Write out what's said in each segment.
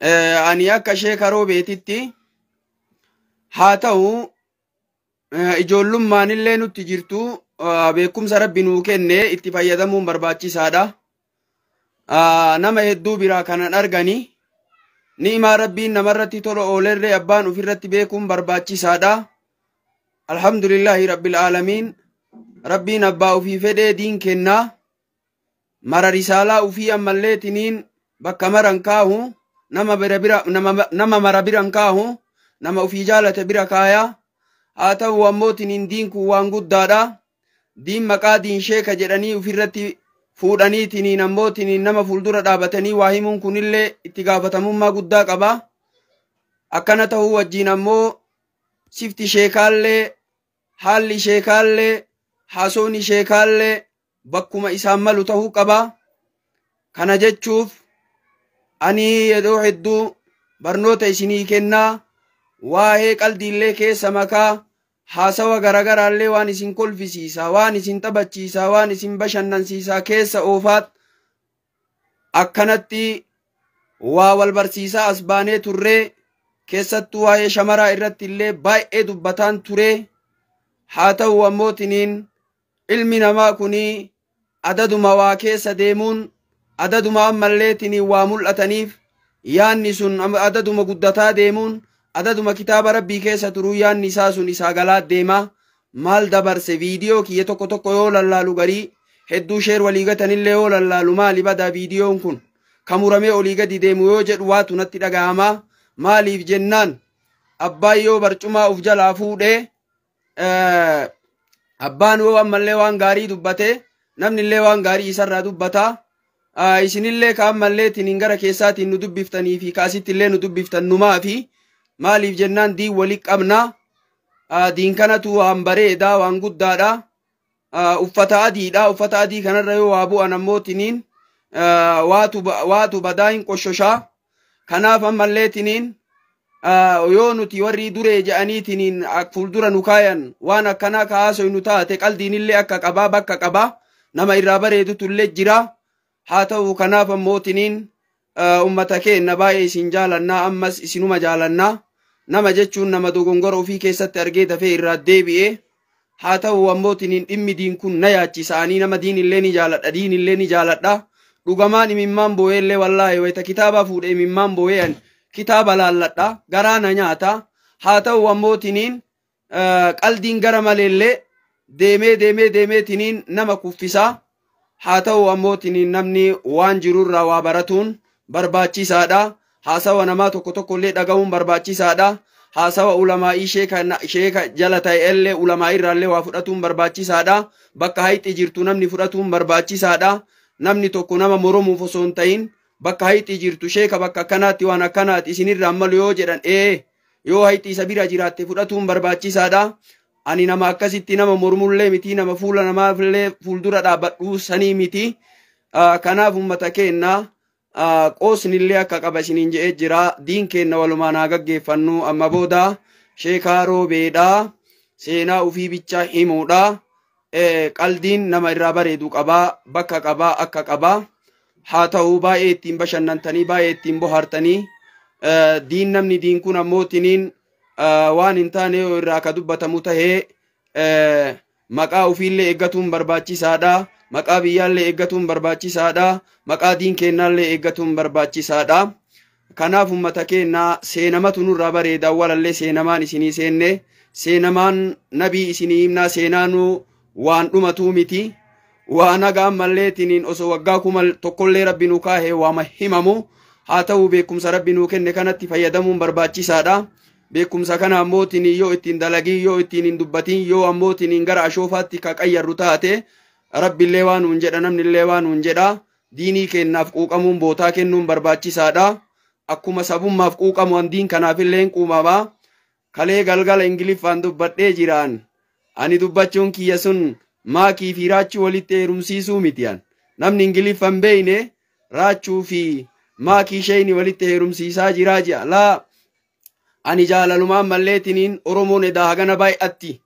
ani akka sheeka roobeetitti haa ta'u ijoollummaan illee nutti jirtu beekumsa rabbi nuu kenne itti fayyadamuun barbaachisaadha. Nama hedduu biraa kanan argani ni'imaa rabbiin namarratti tola oolerree abbaan ofirratti beekuun barbaachisaadha. Alhamdulillahi rabbil aalamiin. Rabbiin abbaa ofii fedhee diin kennaa mara risaalaa ofii ammalleetiniin bakka maran kaahu nama mara biran kaahu nama ofii jaalate bira kaayaa. Haa ta'u ammootiniin diin kun waan guddaadha. Diin maqaa diin sheeka jedhanii ofirratti fuudhaniitiniin ammootiniin nama fuuldura dhaabatanii waa himuun kunillee itti gaafatamummaa guddaa qaba. Akkana ta'uu wajjiin ammoo sifti sheekaallee haalli sheekaallee haasooni sheekaallee bakkuma isaan malu ta'uu qaba. Kana jechuuf ani yeroo hedduu barnoota isinii kennaa waa'ee qaldiillee keessa makaa haasawa garagaraallee waan isin kolfisiisa waan isin taphachiisa waan isin bashannansiisa keessa oofaat akkanatti waa wal barsiisaa as baanee turree keessattuu waa'ee shamaraa irratti illee baay'ee dubbataan turee. Haa ta'u ammootiniin ilmi namaa kunii adaduma waa keessa deemuun adaduma ammalleetiniin waa mul'ataniif yaanni sun adaduma guddataa deemuun adaduma kitaaba rabbii keessa turuu yaanni isaa sun isaa galaa deema. Maal dabarse viidiyoo kiyya tokko tokko yoo lallaalu garii hedduu sheer walii gatanillee yoo lallaalu maali badaa viidiyoon kun kamuramee olii gadi deemu yoo jedhu waatu natti dhaga'ama. Maaliif jennaan abbaan yoo barcumaa uf jalaa fuudhee abbaan yoo ammallee waan gaarii dubbate namnillee waan gaarii isarraa dubbata. Isinillee ka ammalleetiin gara keessaatiin nu dubbiftanii fi kaasittillee nu dubbiftan numaafi maaliif jennaan diin walii qabna. Diin kanatu waan bareedaa waan guddaadha. Uffata adiidha. Uffata adii kanarra yoo waa bu'an ammootiniin waatu badaa hin qoshoshaa. Kanaaf ammalleetiniin yoo nuti warri duree je'aniitiniin fuuldura nu kaayan waan akkanaa kaasoy nu taate qaldiinillee akka qabaa bakka qabaa nama irraa bareedutullee jira. Haa ta'u kanaaf ammootiniin ummata keenya baay'ee isin jaalannaa ammas isinuma jaalannaa. Nama jechuun nama dogongora ofii keessatti argee dafee irraa deebi'ee. Haa ta'u ammootiniin dhimmi diin kun na yaachisaanii nama diinillee ni jaaladha diinillee ni jaaladha. Dhugamaan imimmaan boo'eellee wallaahi wayita kitaaba fuudhee imimmaan boo'ean kitaaba laalladha garaa na nyaata. Haa ta'u ammootiniin qaldiin gara maleellee deemeetiniin nama kuffisaa. Haa ta'u ammootiniin namni waan jirurraa waa baratuun barbaachisaadha. Haasawa namaa tokko tokkollee dhaga'uun barbaachisaadha. Haasawa ulamaa'ii sheeka jala ta'ellee ulamaa'i irraallee waa fudhatuun barbaachisaadha. Bakka hayxi jirtu namni fudhatuun barbaachisaadha. Namni tokko nama moromuuf osoo hin ta'in bakka hayxi jirtu sheeka bakka akkanaatti waan akkanaatti isinirraa malu yoo jedhan yoo hayxi isa bira jiraatte fudhatuun barbaachisaadha. Ani nama akkasitti nama mormullee miti nama fuula namaafillee fuuldura dhaabbadhuu sanii miti. Kanaaf ummata keenya qoosnillee akka qaba isiniin je'ee jira. Diin keenya walumaan haa gaggeeffannu. Amma booda sheekaa roobeedha. Seenaa ufii bicha himuudha. Qaldiin nama irraa bareedu qabaa bakka qabaa akka qabaa. Haa ta'u baay'ee ittiin bashannantanii baay'ee ittiin bohaartanii diin namni diin kun ammootiniin waan hin taane yoo irraa akka dubbatamu tahee maqaa ufiillee eeggatuun barbaachisaadha. Maqaa biyyaallee eeggatuun barbaachisaadha. Maqaa diin kennaallee eeggatuun barbaachisaadha. Kanaaf ummata keenya seenamatu nurraa bareeda walallee seenamaan isinii seenne seenamaan nabii isinii himnaa seenaanuu waan dhumatuu miti. Waan hagaan malleetiniin osoo waggaa kuma tokkollee rabbi nu kaahee waama himamu. Haa ta'u beekumsa rabbi nuu kenne kanatti fayyadamuun barbaachisaadha. Beekumsa kana ammootiin yoo ittiin dalagii yoo ittiin hin dubbatiin yoo ammootiin gara ashoofaatti ka qayyarru taate rabbillee waan nuun jedha namnillee waan nuun jedha. Diinii kennaaf quuqamuun bootaa kennuun barbaachisaadha. Akkuma sabummaaf quuqamu diin kanaafillee hin quumamaa. Kalee galgala ingiliffaan dubbadhee jiraan. Ani dubbachuun kiyya sun maakii fi raachuu walitti heerumsiisuu mitiyan. Namni ingiliffan beeyne raachuu fi maakii isheen walitti heerumsiisaa jiraa ji'a. Laa ani jaalalumaan malleetiniin Oromoon edaa hagana baay'atti.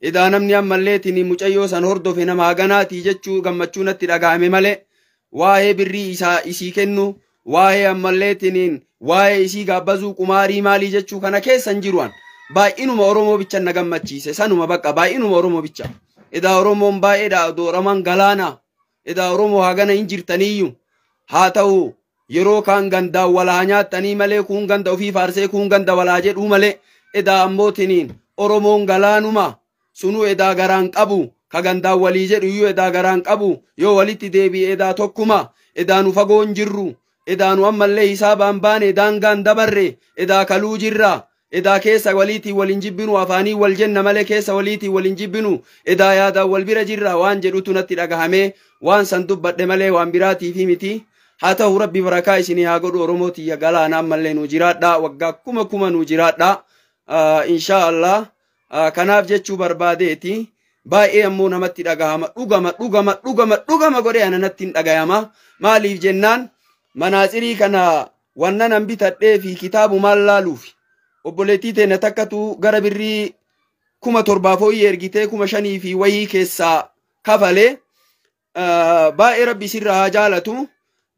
Edaa namni ammalleetiniin mucayyoo san hordofe nama haganaati jechuu gammachuu natti dhaga'ame malee waa'ee birrii isii kennu waa'ee ammalleetiniin waa'ee isii gaabbazuu qumaarii maalii jechuu kana keessa hin jiruan baay'inuma Oromoo bicha na gammachiise sanuma bakka baay'inuma Oromoo bicha edaa Oromoon baay'eedha dooraman galaana edaa Oromoo hagana hin jirtaniyyuu haa ta'u yeroo kaan gandaa walaa nyaattanii malee kun ganda ofii faarsee kun ganda walaa jedhuu malee edaa ammootiniin Oromoon galaanuma sunuu edaa garaan qabu ka gandaa walii jedhu iyyuu edaa garaan qabu yoo walitti deebi'e edaa tokkuma edaa nu fagoon jirru edaa nu ammallee hisaabaan baane daangaan dabarre edaa kaluu jirra edaa keessa waliitii waliin jibbinu afaanii wal jenna malee keessa waliitii waliin jibbinu edaa yaadaan wal bira jirra waan jedhutu natti dhagahamee waan san dubbadhe malee waan biraatiifi miti haa ta'u rabbi barakaa isinii haa godhu Oromootiyya galaana ammallee nu jiraadha waggaa kuma nu jiraadha inshaa Allah kanaaf jechuu barbaadeeti baay'ee ammoo namatti dhagahama dhugama godhee ana natti hin dhagayama maaliif jennaan manaaxirii kana wannan an bitadhee fi kitaabu maal laaluufi obboleettii teenya takkatu gara birrii 7,000 fooyyee ergitee 5,000 fi wayii keessaa kafalee baay'ee rabbi sirra haa jaalatu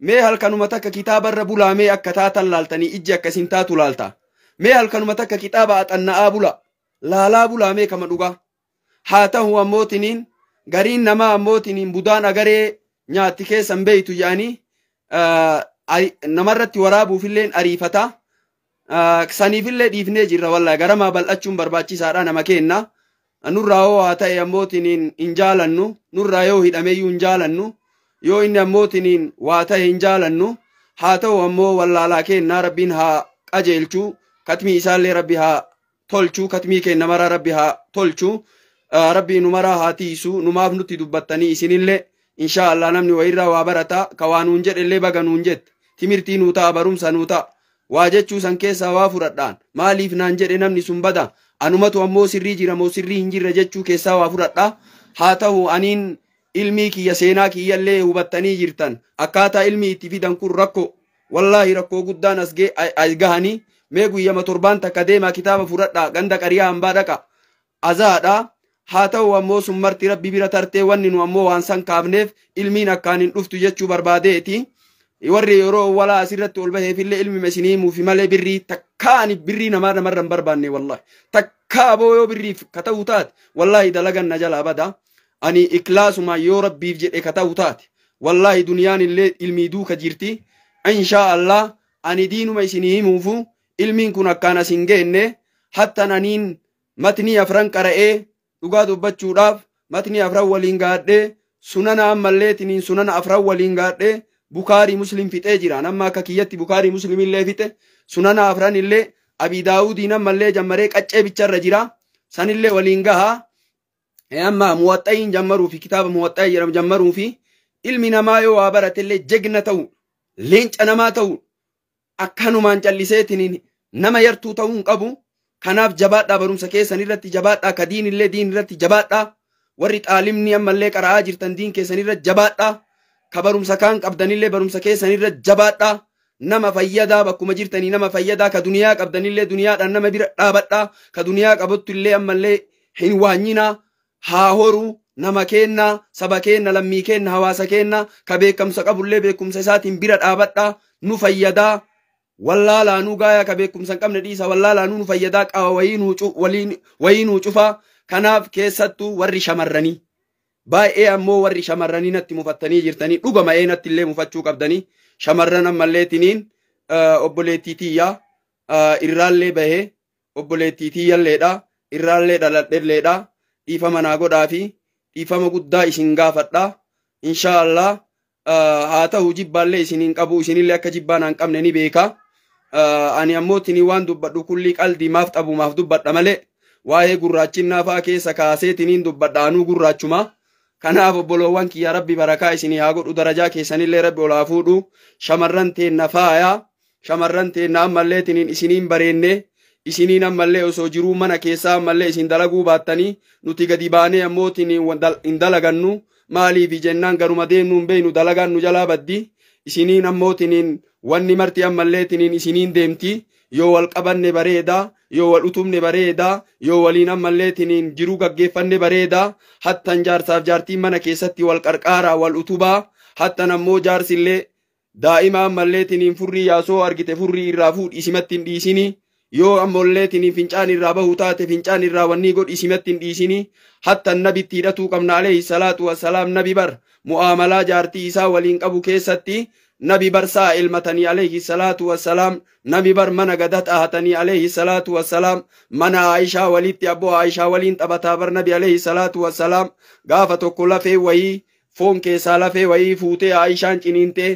mee halkanuma takka kitaabarra bulaamee akka taatan laaltanii ijji akkasin taatu laalta mee halkanuma takka kitaaba axanna'aa laalaa bulaamee kama dhugaa haa ta'u ammootiniin gariin namaa ammootiniin budaan agaree nyaatti keessan beeytu jedhanii namarratti waraabuufilleen ariifata saniifillee dhiifnee jirra wallahi garamaa bal'achuun barbaachisaadha nama kenna nurraa hoo haa ta'e ammootiniin hin jaalannu nurraa yoo hidhameeyyuu hin jaalannu yoo inni ammootiniin waa ta'e hin jaalannu haa ta'u ammoo wallaalaa kennaa rabbiin haa qajeelchuu katmii isaallee rabbi haa tolchuu katmii kenna maraa rabbi haa tolchuu rabbii numaraa haa tiisu numaaf nutti dubbattanii isinillee inshaa Allah namni wayirraa waa barata ka waa nuun jedhellee baga nuun jette timirtii nuu ta'a barumsa nuu ta'a waa jechuu san keessaa waa fudhadhaan maaliif naan jedhe namni sun bada anumatu ammoo sirrii jira moo sirrii hin jirre jechuu keessaa waa fudhadha haa ta'u aniin ilmii kiyya seenaa kiyyallee hubattanii jirtan akkaataa ilmii itti fidan kun rakkoo wallaahi rakkoo guddaan as gahanii mee guyyama torbaan takka deemaa kitaaba fudhadhaa ganda qariyaa hambaa dhaqa azaadha haa ta'u ammoo sun marti rabbi bira tartee wanni nu ammoo waan san kaafneef ilmiin akkaan hin dhuftu jechuu barbaadeeti warri yeroo walaa asirratti ol baheefillee ilmi mesinii muufi malee birrii takkaani birrii namarra hin barbaanne wallahi takkaa boo yoo birriif ka ta'u taate wallahi dalagan na jalaa bada ani iklaasuma yoo rabbiif jedhe ka ta'u taate wallahi duniyaan illee ilmii duuka jirti inshaa Allah ani diinuma isinii himuufu ilmiin kun akkaan asin geenne hattan aniin matnii afran qara'ee dhugaa dubbachuudhaaf matnii afran waliin gaadhee sunana ammalleetiniin sunana afran waliin gaadhee Bukaarii Muslim fixee jira namma akka kiyyatti Bukaarii Muslim illee fixe sunana afran illee Abi Daawudiin ammallee jammaree qaccee bicharra jira sanillee waliin gahaa amma muwaxxa'iin jammaruu fi kitaaba muwaxxa'i jedhamu jammaruu fi ilmi namaa yoo waa baratellee jegna ta'u leenca namaa ta'u akkanumaan calliseetiniin nama yartuu ta'uun qabu kanaaf jabaadhaa barumsa keessan irratti jabaadhaa ka diin irratti jabaadhaa warri xaalimni ammallee qara'aa jirtan diin keessan irratti jabaadhaa ka barumsa kaan qabdanillee barumsa keessan irratti jabaadhaa nama fayyadaa bakkuma jirtanii nama fayyadaa ka duniyaa qabdanillee duniyaadhaan nama bira dhaabadhaa ka duniyaa qabottu illee ammallee hin waanyinaa haa horuu nama kenna saba kenna lammii kenna hawaasa kenna ka beekumsa qabullee beekumsa isaatiin bira dhaabadhaa nu fayyadaa wallaalaa nu gaayaa ka beekumsa hin qabne dhiisa wallaalaa nu fayyadaa qawa wayii nuu cufaa kanaaf keessattuu warri shamarranii baay'ee ammoo warri shamarranii natti mufattanii jirtanii dhugama natti illee mufachuu qabdanii shamarran ammalleetiniin obboleettii tiyyaa irraallee bahee obboleettii tiyyalleedha irraallee dhaladhelleedha dhiifama naa godhaa fi dhiifama guddaa isin gaafadha inshaa Allah haa ta'u jibbaallee isiniin qabu isinillee akka jibbaa naan qabne ni beeka ani ammootinii waan dubbadhu kulli qalbii maaf xabumaaf dubbadha malee waa'ee gurraachinnaa fa'aa keessa kaaseetiniin dubbadha anuu gurraachuma kanaaf obboloowwan kiyya rabbi barakaa isinii haa godhu darajaa keessanillee rabbi olaa fuudhu shamarran teenna faayaa shamarran teenna ammalleetiniin isiniin bareenne isiniin ammallee osoo jiruu mana keessaa ammallee isin dalaguu baattanii nuti gadi baanee ammootiin hin dalagannu maaliif jennaan garuma deemnuun beeynu dalagaan nu jalaa baddi isiniin ammootiin wanni marti ammalleetiniin isiniin deemti yoo wal qabanne bareeda yoo wal utubne bareeda yoo waliin ammalleetiniin jiruu gaggeeffanne bareeda hattan jaarsaaf jaartiin mana keessatti wal qarqaaraa wal utubaa hattan ammoo jaarsillee daa'imaa malleetiniin furrii yaasoo argite furrii irraa fuudhi isimatti hin dhiisini yoo ammalleetiniin fincaan irraa bahuu taate fincaan irraa wanni godhi isimatti hin dhiisini hatta nabitti hidhatuu qabna alayhi salaatu wassalaam nabi bar mu'aamalaa jaartii isaa waliin qabu keessatti nabi bar saa ilmatanii alayhi salaatu wassalaam nabi bar mana gadat ahatanii alayhi salaatu wassalaam mana Aishaa walitti abboo Aishaa waliin taphataa bar nabi alayhi salaatu wassalaam gaafa tokko lafee wayii foon keessaa lafee wayii fuutee Aishaan ciniintee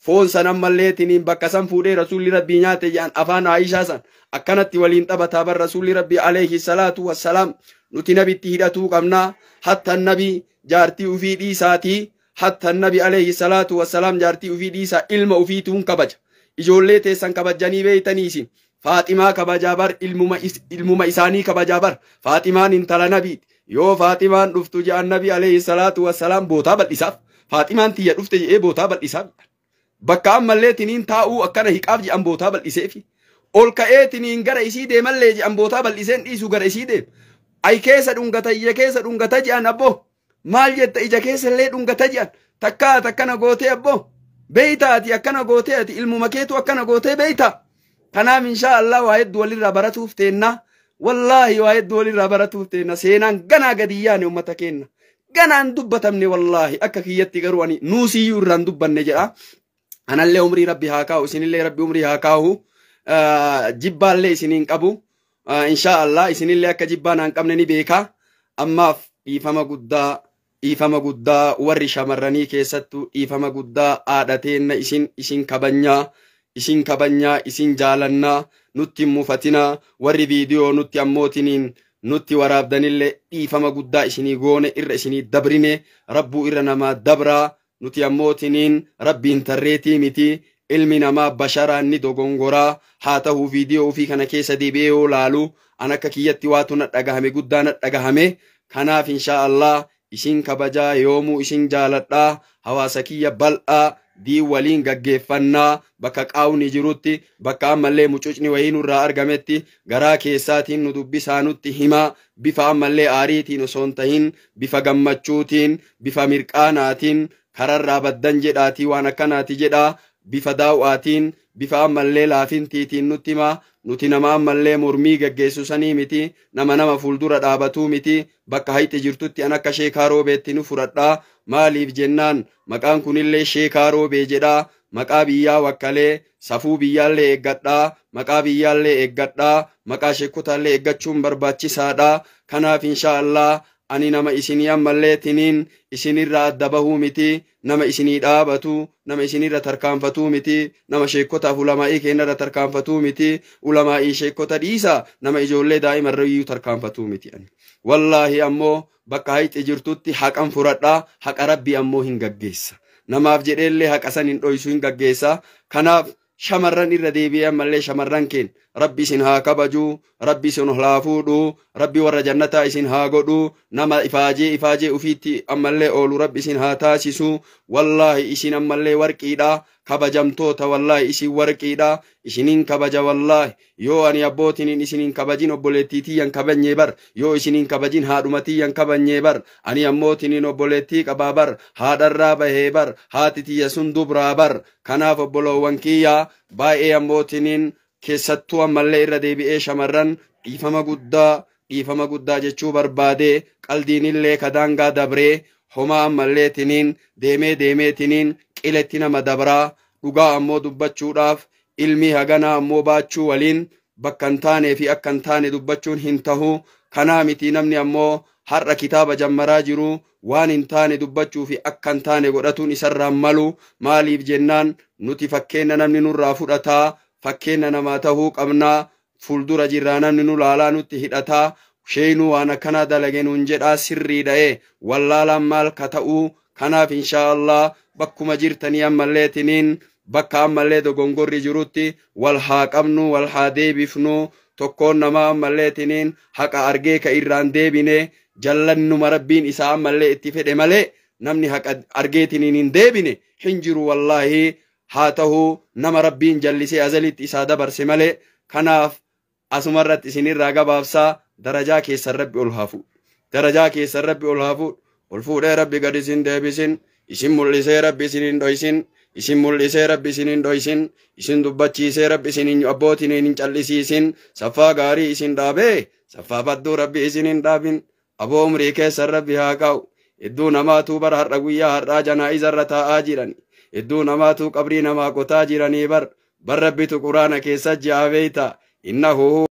foon san ammalleetiniin bakka san fuudhee rasuulli rabbii nyaate jedhan afaan Aishaa san akkanatti waliin taphataa bar rasuulli rabbii alayhi salaatu wassalaam nuti nabitti hidhatuu qabnaa hatta nabi jaartii ufii dhiisaatii hatta nabi alayhi salaatu wassalaam jaartii ufii dhiisaa ilma ufiituun kabaja ijoollee teessan kabajanii beeytaniisi Faaximaa kabajaa bar ilmuma isaanii kabajaa bar Faaximaan intala nabiiti yoo Faaximaan dhuftu jedhan nabi alayhi salaatu wassalaam bootaa bal'isaaf Faaximaan tiyya dhufte jedhee bootaa bal'isaaf bakka ammalleetiniin taa'uu akkana hiqaaf jedhan bootaa bal'iseefi ol ka'eetiniin gara isii deemallee jedhan bootaa bal'iseen dhiisuu gara isii deem ay keessa dhungata ija keessa dhungata jedhan abboo maal jetta ija keessa illee dhungata jedhan takkaat akkana gootee abboo beeytaati akkana gootee ati ilmuma keetu akkana gootee beeyta kanaaf inshaa Allah waa hedduu walirraa baratuuf teenna wallaahi waa hedduu walirraa baratuuf teenna seenaan ganaa gadi yaane ummata keenna ganaan dubbatamne wallaahi akka kiyyatti garuu ani nuusiyyuu irraan dubbanne jedha anallee umrii rabbi haa kaa'u isinillee rabbi umrii haa kaa'u jibbaallee isiniin qabu inshaa Allah isinillee akka jibbaa naan qabne ni beeka ammaaf dhiifama guddaa warri shamarranii keessattuu dhiifama guddaa haadhateenna isin kabanya isin jaalannaa nutti mufatina warri viidiyoo nutti ammootiniin nutti waraabdanillee dhiifama guddaa isinii goone irra isinii dabrine rabbuu irra namaa dabraa nuti ammootiniin rabbiin tarreetii miti ilmi namaa basharaan ni dogongoraa haa ta'uu viidiyoo ofii kana keessa deebi'ee yoo laalu an akka kiyyatti waatu na dhagahame guddaa na dhagahame kanaaf inshaa Allah isin kabajaa yoomuu isin jaaladhaa hawaasa kiyya bal'aa dii waliin gaggeeffannaa bakka qaawni jirutti bakka ammallee mucucni wayii nurraa argametti garaa keessaatiin nu dubbisaa nutti himaa bifa ammallee aariitiin osoo hin tahin bifa gammachuutiin bifa mirqaanaatiin kararraa baddan jedhaatii waan akkanaati jedhaa bifa daawwaatiin bifa ammallee laafintiitiin nutti himaa nuti nama ammallee mormii gaggeessu sanii miti nama fuuldura dhaabatuu miti bakka hayti jirtutti an akka sheekaa roobeetti nu fudhadhaa maaliif jennaan maqaan kunillee sheekaa roobee jedhaa maqaa biyyaa wakkalee safuu biyyaallee eeggadhaa maqaa biyyaallee eeggadhaa maqaa sheekotaallee eeggachuun barbaachisaadhaa kanaaf inshaa Allah ani nama isinii ammalleetiniin isinirra adda bahuu miti nama isinii dhaabatu nama isinirra tarkaanfatuu miti nama sheekotaaf ulamaa'ii keenyarra tarkaanfatuu miti ulamaa'ii sheekota dhiisa nama ijoollee daa'imarrayyuu tarkaanfatuu miti wallaahi ammoo bakka hayti jirtutti haqan furadhaa haqa rabbi ammoo hin gaggeessa namaaf jedheellee haqa san hin dhoysu hin gaggeessa kanaaf shamarran irra deebi'ee ammallee shamarran keen rabbi isin haa kabajuu rabbi isin haa fuudhuu rabbi warra jannataa isin haa godhuu nama ifaajee ufiitti ammallee oolu rabbi isin haa taasisuu wallaahi isin ammallee warqiidha kabajamtoota wallaahi isin warqiidha isiniin kabaja wallaahi yoo ani abbootiniin isiniin kabajin obboleettii tiyyan kabanyee bar yoo isiniin kabajin haadhuma tiyyan kabanyee bar ani ammootiniin obboleettii qabaa bar haadharraa bahee bar haati tiyya sun dubraa bar kanaaf obboloowwan kiyyaa baay'ee ammootiniin keessattuu ammallee irra deebi'ee shamarran dhiifama guddaa jechuu barbaadee qaldiinillee kadaangaa dabree homaa ammalleetiniin deemeetiniin qiletti nama dabraa dhugaa ammoo dubbachuudhaaf ilmi haganaa ammoo baachuu waliin bakka hin taanee fi akka hin taane dubbachuun hin tahu kanaa miti namni ammoo har'a kitaaba jammaraa jiru waan hin taane dubbachuu fi akka hin taane godhatuun isarraan malu maaliif jennaan nuti fakkeenya namni nurraa fudhataa fakkeenya namaa tahuu qabnaa fuuldura jirraa namni nu laalaa nutti hidhataa sheenuu waan akkanaa dalage nuun jedhaa sirrii dha'ee wallaalaan maal ka ta'uu kanaaf inshaa Allah bakkuma jirtanii ammalleetiniin bakka ammallee dogongorri jirutti wal haa qabnu wal haa deebifnu tokkoon namaa ammalleetiniin haqa argee ka irraan deebine jallannuma rabbiin isaa ammallee itti fedhe malee namni haqa argeetiniin hin deebine hin jiru wallaahi haa ta'uu nama rabbiin jallisee azalitti isaa dabarse malee kanaaf asumarratti isinirraa gabaabsaa darajaa keessan rabbi ol haa fuudhu darajaa keessan rabbi ol haa fuudhu ol fuudhee rabbi gad isin deebisin isin mul'isee rabbi isin hin dhoysin isin mul'isee rabbi isinin dhoysin isin dubbachiisee rabbi isinin abbootiin hin callisiisin saffaa gaarii isin dhaabee saffaa badduu rabbi isinin dhaabin aboo umrii keessa rabbi haa qaa'u idduu namaatu bara har'a guyyaa har'aa janaa'izarra taa'aa jiran idduu namaatu qabrii namaa qotaa jiranii bar rabbitu quraana keessa ji'a beeyta innahu